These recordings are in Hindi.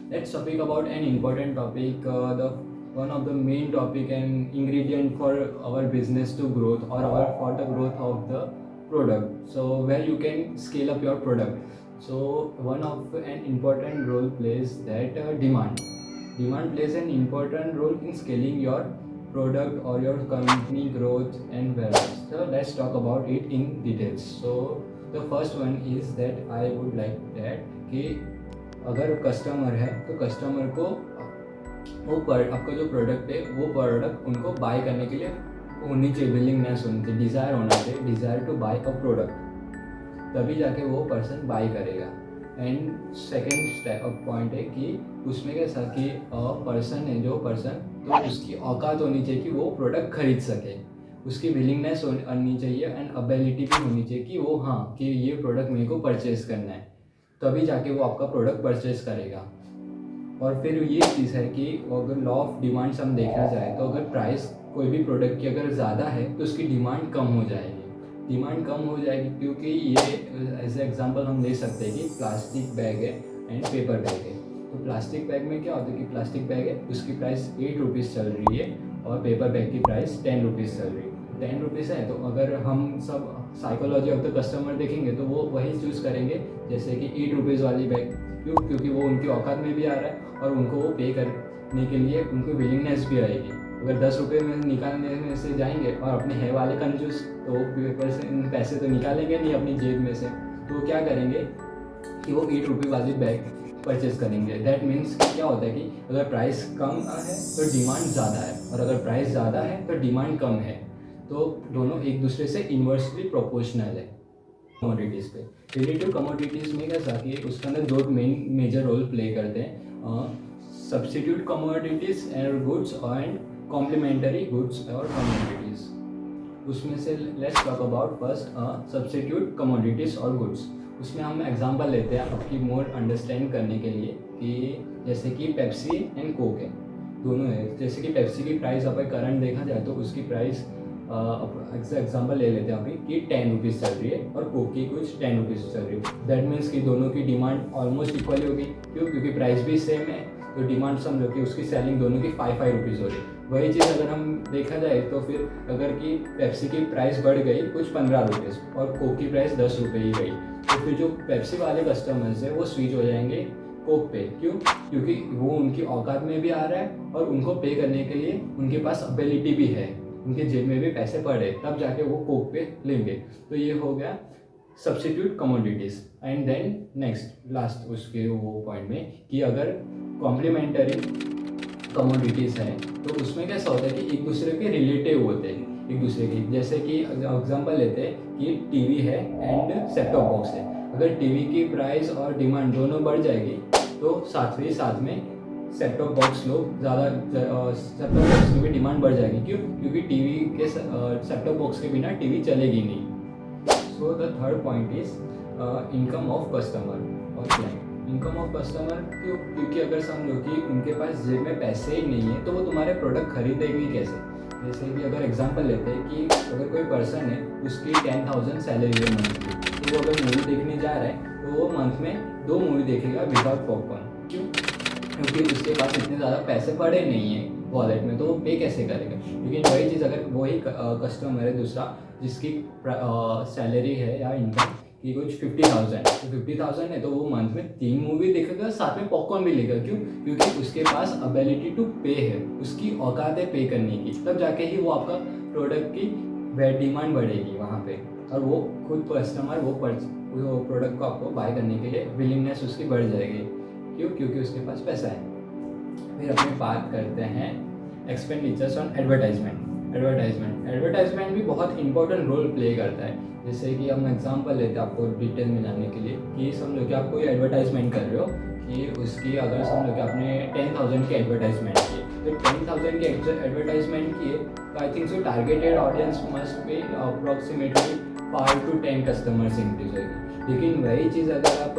let's speak about an important topic, the one of the main topic and ingredient for our business to growth or our for the growth of the product. So where you can scale up your product. So one of an important role plays that demand. Demand plays an important role in scaling your product or your company growth and wellness. So let's talk about it in details. So the first one is that I would like that कि अगर कस्टमर है तो कस्टमर को वो आपका जो प्रोडक्ट है वो प्रोडक्ट उनको बाय करने के लिए होनी चाहिए, विलिंगनेस होनी चाहिए, डिज़ायर होना चाहिए, desire to buy a product, तभी जाके वो पर्सन बाय करेगा। एंड सेकेंड स्टेप पॉइंट है कि उसमें कैसा कि पर्सन है जो पर्सन, तो उसकी औकात होनी चाहिए कि वो प्रोडक्ट खरीद सके, उसकी विलिंगनेस होनी चाहिए एंड अबिलिटी भी होनी चाहिए कि वो हाँ कि ये प्रोडक्ट मेरे को परचेज करना है, तभी जाके वो आपका प्रोडक्ट परचेज करेगा। और फिर ये चीज़ है कि अगर लॉ ऑफ डिमांड्स हम देखा जाए तो अगर प्राइस कोई भी प्रोडक्ट की अगर ज़्यादा है तो उसकी डिमांड कम हो जाएगी, डिमांड कम हो जाएगी क्योंकि ये एज एग्जांपल हम ले सकते हैं कि प्लास्टिक बैग है एंड पेपर बैग है। तो प्लास्टिक बैग में क्या होता है कि प्लास्टिक बैग है उसकी प्राइस 8 रुपीज़ चल रही है और पेपर बैग की प्राइस 10 रुपीज़ चल रही है। 10 रुपीज़ है तो अगर हम सब साइकोलॉजी ऑफ द कस्टमर देखेंगे तो वो वही चूज़ करेंगे जैसे कि 8 रुपीज़ वाली बैग, क्योंकि वो उनकी औकात में भी आ रहा है और उनको वो पे करने के लिए उनको विलिंगनेस भी आएगी। अगर 10 रुपये में निकालने में से जाएंगे और अपने है वाले कंजूस, तो वो पैसे तो निकालेंगे नहीं अपनी जेब में से, तो वो क्या करेंगे कि वो 8 रुपये वाली बैग परचेज करेंगे। दैट मीन्स क्या होता है कि अगर प्राइस कम है तो डिमांड ज़्यादा है और अगर प्राइस ज़्यादा है तो डिमांड कम है, तो दोनों एक दूसरे से इन्वर्सली प्रोपोर्शनल है। कमोडिटीज़ पे रिलेटिव कमोडिटीज़ में कैसा कि उसके अंदर दो मेजर रोल प्ले करते हैं, substitute commodities and goods and complementary goods और कमोडिटीज़। उसमें से let's talk about first substitute commodities और गुड्स। उसमें हम एग्जांपल लेते हैं आपकी मोर अंडरस्टैंड करने के लिए कि जैसे कि पेप्सी एंड कोक है, दोनों है। जैसे कि पेप्सी की प्राइस अगर करंट देखा जाए तो उसकी प्राइस एग्जाम्पल ले लेते हैं अभी कि 10 रुपीज़ चल रही है और कोक की कुछ 10 रुपीज़ चल रही है। दैट मीन्स कि दोनों की डिमांड ऑलमोस्ट इक्वल होगी, क्यों? क्योंकि प्राइस भी सेम है, तो डिमांड समझो कि उसकी सेलिंग दोनों की 5 रुपीज़ हो रही है। वही चीज़ अगर हम देखा जाए तो फिर अगर कि पेप्सी की प्राइस बढ़ गई कुछ 15 रुपीज़ और कोक की प्राइस 10 रुपये ही गई, तो फिर जो पेप्सी वाले कस्टमर्स है वो स्विच हो जाएंगे कोक पे। क्यों? क्योंकि वो उनकी औकात में भी आ रहा है और उनको पे करने के लिए उनके पास एबिलिटी भी है, उनके जेब में भी पैसे पड़े, तब जाके वो कोक पे लेंगे। तो ये हो गया substitute commodities. And then next last उसके वो पॉइंट में कि अगर कॉम्प्लीमेंटरी कमोडिटीज़ है तो उसमें कैसा होता है कि एक दूसरे के रिलेटिव होते हैं एक दूसरे की। जैसे कि एग्जांपल लेते हैं कि टीवी है एंड सेट टॉप बॉक्स है। अगर टीवी की प्राइस और डिमांड दोनों बढ़ जाएगी तो साथ में सेट टॉप बॉक्स लोग ज़्यादा सेट टॉप बॉक्स की भी डिमांड बढ़ जाएगी। क्यों? क्योंकि टीवी के सेट टॉप बॉक्स के बिना टीवी चलेगी नहीं। So the third point is income of customer और क्लाइंट। इनकम ऑफ कस्टमर क्यों? क्योंकि अगर समझो कि उनके पास जेब में पैसे ही नहीं है तो वो तुम्हारे प्रोडक्ट खरीदेंगे कैसे। जैसे कि अगर एग्जांपल लेते हैं कि अगर कोई पर्सन है उसकी 10,000 सैलरी है मंथ की, तो वो अगर मूवी देखने जा रहा है तो वो मंथ में 2 मूवी देखेगा विदाउट पॉपकॉर्न। क्यों? क्योंकि उसके पास इतने ज़्यादा पैसे पड़े नहीं हैं वॉलेट में, तो वो पे कैसे करेगा। लेकिन वही चीज़ अगर वही कस्टमर है दूसरा जिसकी सैलरी है या इनकम कि कुछ 50,000, तो 50,000 है तो वो मंथ में 3 मूवी देखेगा, साथ में पॉपकॉर्न भी लेगा। क्यों? क्योंकि उसके पास एबिलिटी टू पे है, उसकी औकात है पे करने की, तब जाके ही वो आपका प्रोडक्ट की डिमांड बढ़ेगी वहाँ पे, और वो खुद कस्टमर वो प्रोडक्ट को आपको बाय करने के लिए विलिंगनेस उसकी बढ़ जाएगी। क्यों? क्योंकि उसके पास पैसा है। फिर अपनी बात करते हैं एक्सपेंडिचर्स ऑन एडवर्टाइजमेंट भी बहुत इंपॉर्टेंट रोल प्ले करता है। जैसे कि हम एग्जांपल लेते हैं आपको डिटेल में जानने के लिए कि समझो कि आप कोई एडवर्टाइजमेंट कर रहे हो कि उसकी अगर समझो कि आपने 10,000 की एडवर्टाइजमेंट की, तो 10,000 की एडवर्टाइजमेंट की है तो I think so targeted audience must be approximately 5 to 10 customers increase होगी। लेकिन वही चीज़ अगर आप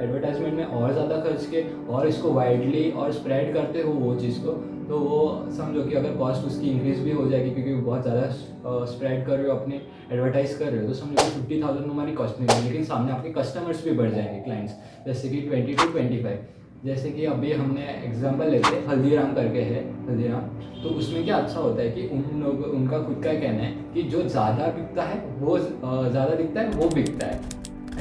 एडवर्टाइजमेंट में और ज़्यादा खर्च के और इसको वाइडली और स्प्रेड करते हो वो चीज़ को, तो वो समझो कि अगर कॉस्ट उसकी इंक्रीज़ भी हो जाएगी क्योंकि बहुत ज़्यादा स्प्रेड कर रहे हो अपने एडवर्टाइज कर रहे हो, तो समझो कि 50,000 तुम्हारी कॉस्ट नहीं होगी, लेकिन सामने आपके कस्टमर्स भी बढ़ जाएंगे, क्लाइंट्स, जैसे कि 20 to 25। जैसे कि अभी हमने एग्जांपल लेते हैं हल्दीराम करके है, हल्दीराम। तो उसमें क्या अच्छा होता है कि उनका खुद का कहना है कि जो ज़्यादा बिकता है वो ज़्यादा दिखता है वो बिकता है।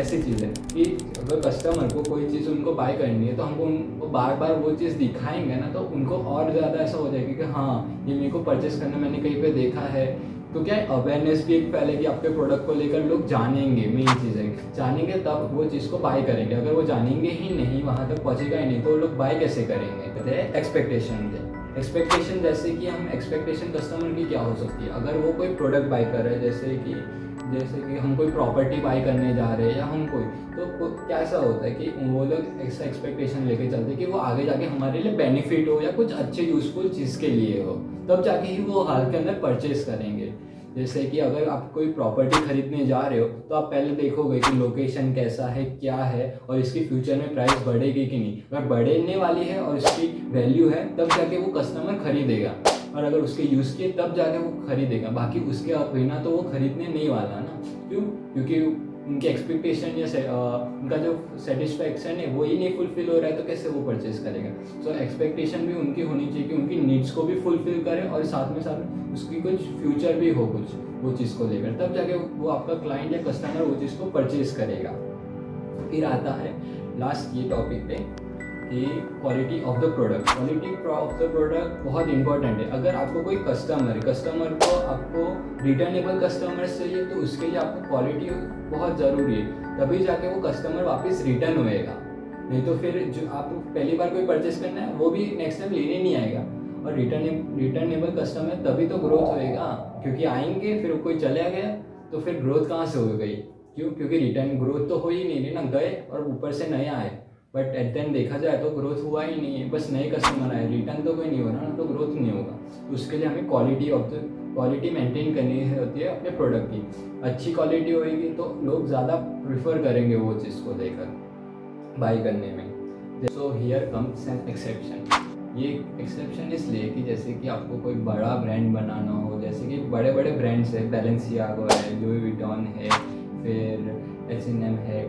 ऐसी चीज़ है कि अगर कस्टमर को कोई चीज़ उनको बाय करनी है तो हमको उनको बार बार वो चीज़ दिखाएंगे ना, तो उनको और ज़्यादा ऐसा हो जाएगा कि हाँ ये मेरे को परचेस करना, मैंने कहीं पे देखा है। तो क्या है, अवेयरनेस भी एक फैलेगी आपके प्रोडक्ट को लेकर, लोग जानेंगे, मेन चीज़ है जानेंगे तब वो चीज़ को बाय करेंगे। अगर वो जानेंगे ही नहीं, वहाँ तक पहुँचेगा ही नहीं, तो वो लोग बाय कैसे करेंगे। कहते हैं एक्सपेक्टेशन, जैसे कि हम एक्सपेक्टेशन कस्टमर की क्या हो सकती है। अगर वो कोई प्रोडक्ट बाय कर रहे हैं, जैसे कि हम कोई प्रॉपर्टी बाय करने जा रहे हैं या हम तो क्या ऐसा होता है कि वो लोग ऐसा एक्सपेक्टेशन लेके चलते हैं कि वो आगे जाके हमारे लिए बेनिफिट हो या कुछ अच्छे यूजफुल चीज़ के लिए हो, तब जाके ही वो हाल के अंदर परचेस करेंगे। जैसे कि अगर आप कोई प्रॉपर्टी खरीदने जा रहे हो तो आप पहले देखोगे कि लोकेशन कैसा है, क्या है, और इसकी फ्यूचर में प्राइस बढ़ेगी कि नहीं। अगर बढ़ने वाली है और इसकी वैल्यू है, तब जाके वो कस्टमर खरीदेगा, और अगर उसके यूज़ किए तब जाके वो खरीदेगा। बाकी उसके बिना तो वो खरीदने नहीं वाला ना। क्यों? क्योंकि उनकी एक्सपेक्टेशन या उनका जो सेटिस्फैक्शन है वो ही नहीं फुलफिल हो रहा है, तो कैसे वो परचेस करेगा। सो एक्सपेक्टेशन भी उनकी होनी चाहिए कि उनकी नीड्स को भी फुलफिल करे और साथ में उसकी कुछ फ्यूचर भी हो कुछ वो चीज़ को लेकर, तब जाके वो आपका क्लाइंट या कस्टमर वो चीज़ को परचेज करेगा। फिर आता है लास्ट ये टॉपिक पे कि quality of the product. Quality of the product बहुत इंपॉर्टेंट है। अगर आपको कोई कस्टमर को आपको रिटर्नेबल कस्टमर चाहिए, तो उसके लिए आपको क्वालिटी बहुत ज़रूरी है, तभी जाके वो कस्टमर वापस रिटर्न होएगा। नहीं तो फिर जो आप पहली बार कोई परचेस करना है वो भी नेक्स्ट टाइम लेने नहीं आएगा। और रिटर्नेबल कस्टमर तभी तो ग्रोथ होएगा, क्योंकि आएंगे फिर कोई चला गया तो फिर ग्रोथ कहाँ से हो गई। क्यों? क्योंकि रिटर्न ग्रोथ तो हो ही नहीं रही ना, गए और ऊपर से नए आए, बट एट देन देखा जाए तो ग्रोथ हुआ ही नहीं है, बस नए कस्टमर आए, रिटर्न तो कोई नहीं हो रहा ना, तो ग्रोथ नहीं होगा। तो उसके लिए हमें क्वालिटी मेंटेन करनी होती है अपने प्रोडक्ट की। अच्छी क्वालिटी होएगी तो लोग ज़्यादा प्रिफर करेंगे वो चीज़ को लेकर बाई करने में। So here comes an exception. ये एक्सेप्शन इसलिए कि जैसे कि आपको कोई बड़ा ब्रांड बनाना हो, जैसे कि बड़े बड़े ब्रांड्स है, बैलेंसियागो है, लुई विटॉन है, फिर H&M है,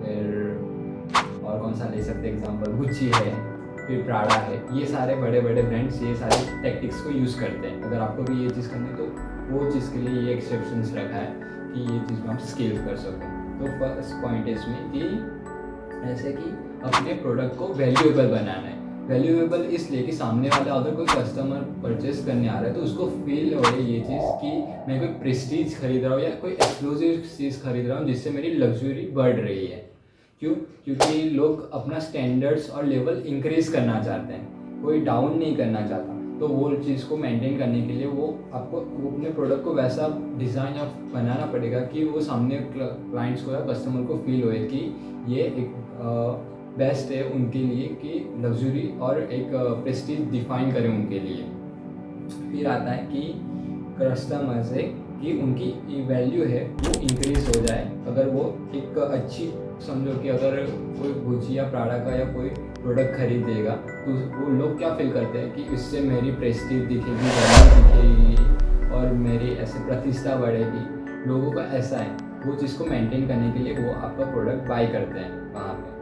फिर और कौन सा ले सकते एग्जांपल, गुच्ची है, फिर प्राडा है। ये सारे बड़े बड़े ब्रांड्स ये सारे टैक्टिक्स को यूज़ करते हैं। अगर आपको भी ये चीज़ करनी है तो वो चीज़ के लिए ये एक्सेप्शंस रखा है कि ये चीज़ में आप स्केल कर सकें। तो फर्स्ट पॉइंट है इसमें कि ऐसे कि अपने प्रोडक्ट को वैल्यूएबल बनाना है। वैल्यूएबल इसलिए कि सामने वाला अगर कोई कस्टमर परचेस करने आ रहा है तो उसको फील हो रही है ये चीज़ कि मैं कोई प्रेस्टीज खरीद रहा हूँ या कोई एक्सक्लूसिव चीज़ खरीद रहा हूँ जिससे मेरी लग्जरी बढ़ रही है। क्यों? क्योंकि लोग अपना स्टैंडर्ड्स और लेवल इंक्रीज करना चाहते हैं, कोई डाउन नहीं करना चाहता। तो वो चीज़ को मेंटेन करने के लिए वो अपने प्रोडक्ट को वैसा डिज़ाइन या बनाना पड़ेगा कि वो सामने क्लाइंट्स को या कस्टमर को फील होए कि ये एक बेस्ट है उनके लिए, कि लग्जरी और एक प्रेस्टीज डिफाइन करें उनके लिए। फिर आता है कि कस्टमर से कि उनकी वैल्यू है वो इंक्रीज हो जाए। अगर वो एक अच्छी, समझो कि अगर कोई गुच्ची या प्राडा का या कोई प्रोडक्ट खरीदेगा तो वो लोग क्या फील करते हैं कि इससे मेरी प्रेस्टीज दिखेगी, वैल्यू दिखेगी और मेरी ऐसे प्रतिष्ठा बढ़ेगी। लोगों का ऐसा है, वो चीज़ को मेंटेन करने के लिए वो आपका प्रोडक्ट बाय करते हैं वहाँ पे।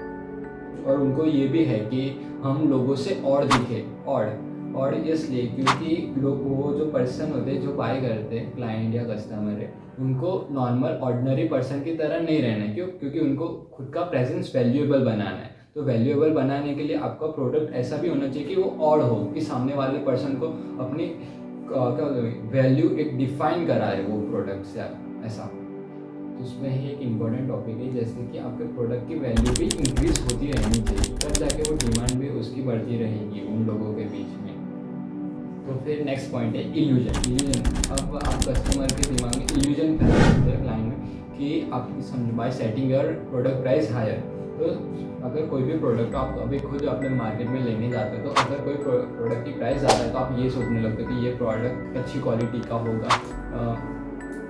और उनको ये भी है कि हम लोगों से और दिखे, और इसलिए क्योंकि लोग वो जो पर्सन होते हैं जो बाय करते हैं, क्लाइंट या कस्टमर है, उनको नॉर्मल ऑर्डिनरी पर्सन की तरह नहीं रहना है। क्यों? क्योंकि उनको खुद का प्रेजेंस वैल्यूएबल बनाना है। तो वैल्यूएबल बनाने के लिए आपका प्रोडक्ट ऐसा भी होना चाहिए कि वो और हो, कि सामने वाले पर्सन को अपनी क्या वैल्यू एक डिफाइन कराए वो प्रोडक्ट से ऐसा। तो उसमें ही एक इम्पॉर्टेंट टॉपिक है, जैसे कि आपके प्रोडक्ट की वैल्यू भी इंक्रीज होती रहनी चाहिए, तब जाके वो डिमांड भी उसकी बढ़ती रहेगी उन लोगों के बीच में। तो फिर नेक्स्ट पॉइंट है इल्यूजन। अब आप कस्टमर के दिमाग में इल्यूजन कर सकते हैं क्लाइंट में कि आप समझो by setting your product price higher. तो अगर कोई भी प्रोडक्ट आप अभी खुद अपने मार्केट में लेने जाते हो, तो अगर कोई प्रोडक्ट की प्राइस ज़्यादा है तो आप ये सोचने लगते हो कि ये प्रोडक्ट अच्छी क्वालिटी का होगा,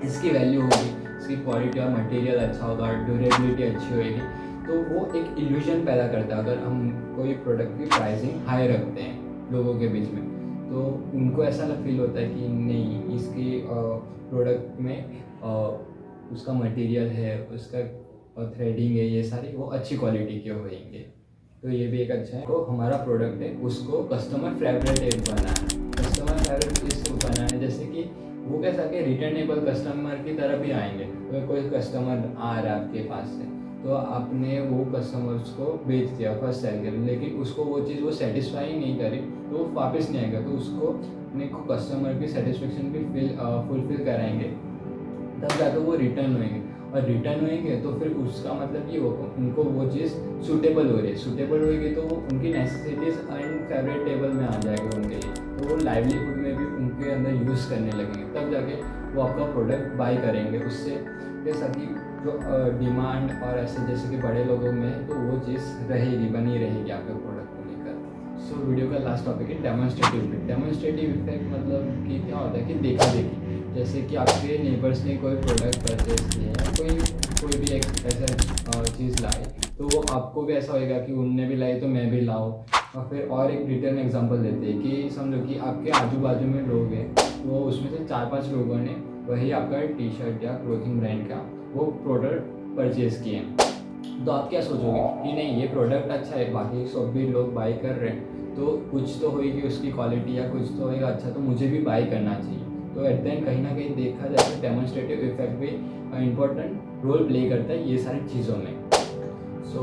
इसकी वैल्यू होगी, इसकी क्वालिटी और मटेरियल अच्छा होगा, ड्यूरेबिलिटी अच्छी होगी। तो वो एक इल्यूजन पैदा करता है अगर हम कोई प्रोडक्ट की प्राइसिंग हाई रखते हैं लोगों के बीच में। तो उनको ऐसा फील होता है कि नहीं, इसकी प्रोडक्ट में उसका मटेरियल है, उसका थ्रेडिंग है, ये सारी वो अच्छी क्वालिटी के होंगे। तो ये भी एक अच्छा है। तो हमारा प्रोडक्ट है उसको कस्टमर फेवरेट बनाना है। कस्टमर फेवरेट इसको बनाना है जैसे कि वो कैसा कि रिटर्नेबल कस्टमर की तरह भी आएंगे। तो कोई कस्टमर आ रहा है आपके पास से, तो आपने वो कस्टमर्स को बेच दिया फर्स्ट सेल के लिए, लेकिन उसको वो चीज़ वो सेटिस्फाई नहीं करी तो वो वापस नहीं आएगा। तो उसको अपने को कस्टमर की सेटिस्फेक्शन भी फुलफिल कराएंगे, तब जाकर वो रिटर्न होएंगे। और रिटर्न होएंगे तो फिर उसका मतलब ये होगा उनको वो चीज़ सूटेबल हो रही है। सूटेबल होएगी तो वो उनकी नेसेसिटीज़ एंड फेवरेट टेबल में आ जाएगी उनके लिए। तो वो लाइवलीहुड में भी उनके अंदर यूज़ करने लगेंगे, तब जाके वो आपका प्रोडक्ट बाई करेंगे। उससे जैसा कि जो डिमांड और ऐसे जैसे कि बड़े लोगों में है, तो वो चीज़ रहेगी, बनी रहेगी आपके प्रोडक्ट को लेकर। सो वीडियो का लास्ट टॉपिक है डेमोन्स्ट्रेटिव इफेक्ट। डेमोन्स्ट्रेटिव इफेक्ट मतलब कि क्या होता है कि देखा देखी, जैसे कि आपके नेबर्स ने कोई प्रोडक्ट परचेज किया है, कोई भी एक ऐसा चीज़ लाई, तो वो आपको भी ऐसा होएगा कि उनने भी लाई तो मैं भी लाऊं। और फिर और एक डिटेल में एग्जांपल देते हैं कि समझो कि आपके आजू बाजू में लोग हैं, तो उसमें से 4-5 लोगों ने वही आपका टी शर्ट या क्लोथिंग ब्रांड का वो प्रोडक्ट परचेज़ किए हैं। तो आप क्या सोचोगे कि नहीं ये प्रोडक्ट अच्छा है, बाकी सब भी लोग बाई कर रहे हैं, तो कुछ तो होगी उसकी क्वालिटी या कुछ तो होएगा अच्छा, तो मुझे भी बाई करना चाहिए। तो एट द एंड कहीं ना कहीं देखा जाए तो डेमोन्स्ट्रेटिव इफेक्ट भी इम्पोर्टेंट रोल प्ले करता है ये सारी चीज़ों में। सो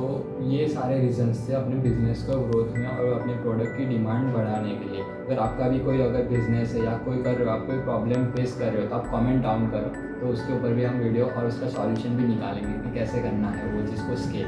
ये सारे रीजंस थे अपने बिजनेस को ग्रोथ में और अपने प्रोडक्ट की डिमांड बढ़ाने के लिए। अगर आपका भी कोई अगर बिजनेस है या कोई कर रहे हो, आप कोई प्रॉब्लम फेस कर रहे हो, तो आप कमेंट डाउन करो, तो उसके ऊपर भी हम वीडियो और उसका सॉल्यूशन भी निकालेंगे कि कैसे करना है वो चीज़ को स्केल।